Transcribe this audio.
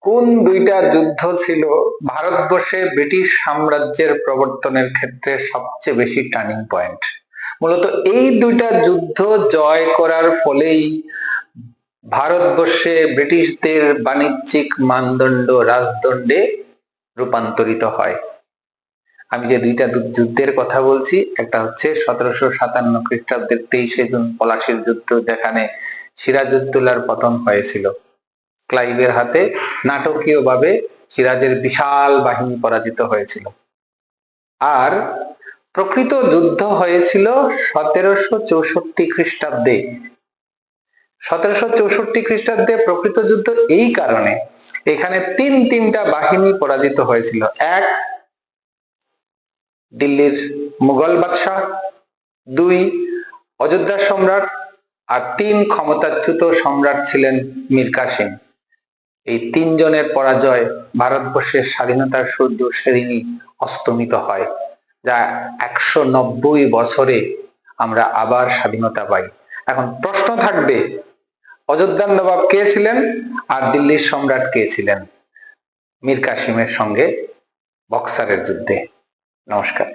কোন দুইটা যুদ্ধ ছিল ভারতবর্ষে ব্রিটিশ সাম্রাজ্যের প্রবর্তনের ক্ষেত্রে সবচেয়ে বেশি টার্নিং পয়েন্ট? মূলত এই দুইটা যুদ্ধ জয় করার ফলেই ভারতবর্ষে ব্রিটিশদের বাণিজ্যিক মানদণ্ড রাজদণ্ডে রূপান্তরিত হয়। আমি যে দুইটা যুদ্ধের কথা বলছি, একটা হচ্ছে 1757 খ্রিস্টাব্দের 23শে জুন পলাশির যুদ্ধ, যেখানে সিরাজউদ্দৌলার পতন হয়েছিল। ক্লাইভের হাতে নাটকীয়ভাবে সিরাজের বিশাল বাহিনী পরাজিত হয়েছিল। আর প্রকৃত যুদ্ধ হয়েছিল 1764 খ্রিস্টাব্দে। 1764 খ্রিস্টাব্দে প্রকৃত যুদ্ধ এই কারণে, এখানে তিনটা বাহিনী পরাজিত হয়েছিল। এক, দিল্লির মুঘল বাদশাহ; দুই, অযোধ্যা সম্রাট; আর তিন, ক্ষমতাচ্যুত সম্রাট ছিলেন মীর কাসিম। এই তিনজনের পরাজয় ভারতবর্ষের স্বাধীনতার সূর্য সেদিনই অস্তমিত হয়, যা 190 বছরে আমরা আবার স্বাধীনতা পাই। এখন প্রশ্ন থাকবে, অযোধ্যার নবাব কে ছিলেন আর দিল্লির সম্রাট কে ছিলেন মীর কাসিমের সঙ্গে বক্সারের যুদ্ধে? নমস্কার।